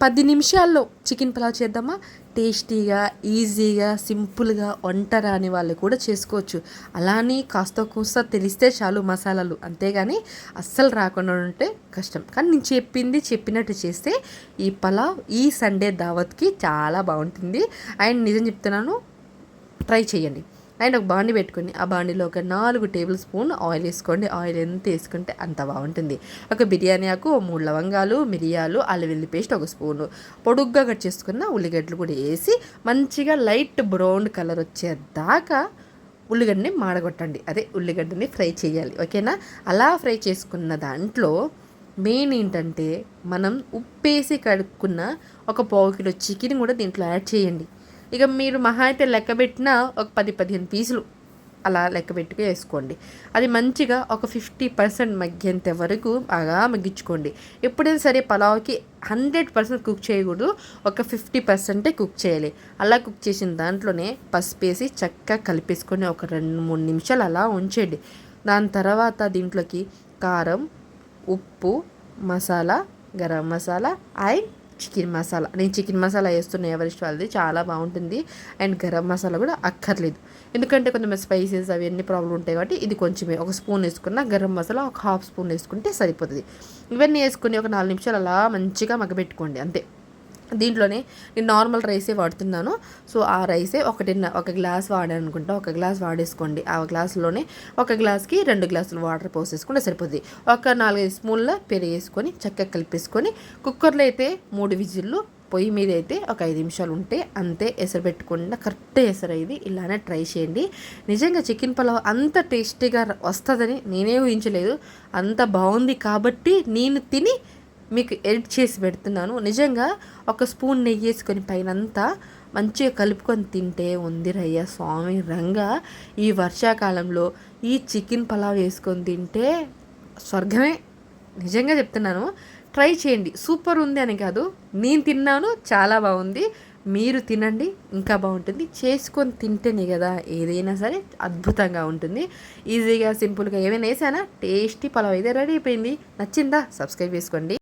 10 నిమిషాల్లో చికెన్ పులావ్ చేద్దామా? టేస్టీగా, ఈజీగా, సింపుల్గా వంట రాని వాళ్ళు కూడా చేసుకోవచ్చు. అలానే కాస్త కూస్త తెలిస్తే చాలు మసాలాలు, అంతేగాని అస్సలు రాకుండా ఉంటే కష్టం. కానీ నేను చెప్పినట్టు చేస్తే ఈ పులావ్ ఈ సండే దావత్కి చాలా బాగుంటుంది. అండ్ నిజం చెప్తున్నాను, ట్రై చేయండి. అండ్ ఒక బాండి పెట్టుకుని ఆ బాండిలో ఒక 4 టేబుల్ స్పూన్ ఆయిల్ వేసుకోండి. ఆయిల్ ఎంత వేసుకుంటే అంత బాగుంటుంది. ఒక బిర్యానీ ఆకు, 3 లవంగాలు, మిరియాలు, అల్లం వెల్లుల్లి పేస్ట్ 1 స్పూను, పొడుగ్గా కట్ చేసుకున్న ఉల్లిగడ్డలు కూడా వేసి మంచిగా లైట్ బ్రౌన్ కలర్ వచ్చేదాకా ఉల్లిగడ్డని మాడగొట్టండి. అదే ఉల్లిగడ్డని ఫ్రై చేయాలి, ఓకేనా? అలా ఫ్రై చేసుకున్న దాంట్లో మెయిన్ ఏంటంటే మనం ఉప్పేసి కడుక్కున్న ఒక 1/2 కిలో చికెన్ కూడా దీంట్లో యాడ్ చేయండి. ఇక మీరు మహా అయితే లెక్క పెట్టిన ఒక 10-15 పీసులు అలా లెక్క పెట్టుకు వేసుకోండి. అది మంచిగా ఒక 50% మగ్గేంత వరకు బాగా మగ్గించుకోండి. ఎప్పుడైనా సరే పలావ్కి 100% కుక్ చేయకూడదు, ఒక 50% కుక్ చేయాలి. అలా కుక్ చేసిన దాంట్లోనే పసుపు వేసి చక్కగా కలిపేసుకొని ఒక 2-3 నిమిషాలు అలా ఉంచండి. దాని తర్వాత దీంట్లోకి కారం, ఉప్పు, మసాలా, గరం మసాలా అండ్ చికెన్ మసాలా. నేను చికెన్ మసాలా వేస్తున్నా, ఎవరిష్టం వాళ్ళది, చాలా బాగుంటుంది. అండ్ గరం మసాలా కూడా అక్కర్లేదు, ఎందుకంటే కొంచెం స్పైసెస్ అవన్నీ ప్రాబ్లం ఉంటాయి కాబట్టి ఇది కొంచెమే. 1 స్పూన్ వేసుకున్న, గరం మసాలా ఒక 1/2 స్పూన్ వేసుకుంటే సరిపోతుంది. ఇవన్నీ వేసుకుని ఒక 4 నిమిషాలు అలా మంచిగా మగ్గబెట్టుకోండి, అంతే. దీంట్లోనే నేను నార్మల్ రైసే వాడుతున్నాను. సో ఆ రైసే ఒక గ్లాస్ వాడాను అనుకుంటా, ఒక గ్లాస్ వాడేసుకోండి. ఆ గ్లాసులోనే ఒక గ్లాస్కి 2 గ్లాసులు వాటర్ పోసేసుకుంటే సరిపోతుంది. ఒక 4-5 స్పూన్ల పెరుగు వేసుకొని చక్కగా కలిపేసుకొని కుక్కర్లో అయితే 3 విజిల్లు, పొయ్యి మీద అయితే ఒక 5 నిమిషాలు ఉంటే అంతే. ఎసరు పెట్టకుండా కరెక్ట్ ఎసరు ఇది. ఇలానే ట్రై చేయండి. నిజంగా చికెన్ పులావ్ అంత టేస్టీగా వస్తుందని నేనే ఊహించలేదు. అంత బాగుంది కాబట్టి నేను తిని మీకు ఎడిట్ చేసి పెడుతున్నాను. నిజంగా 1 స్పూన్ నెయ్యి వేసుకొని పైనంతా మంచిగా కలుపుకొని తింటే ఉందిరయ్య స్వామి రంగా. ఈ వర్షాకాలంలో ఈ చికెన్ పులావ్ వేసుకొని తింటే స్వర్గమే. నిజంగా చెప్తున్నాను, ట్రై చేయండి. సూపర్ ఉంది అని కాదు, నేను తిన్నాను, చాలా బాగుంది. మీరు తినండి, ఇంకా బాగుంటుంది. చేసుకొని తింటేనే కదా ఏదైనా సరే అద్భుతంగా ఉంటుంది. ఈజీగా, సింపుల్గా ఏమైనా వేసానా టేస్టీ పులావ్ అయితే రెడీ అయిపోయింది. నచ్చిందా? సబ్స్క్రైబ్ చేసుకోండి.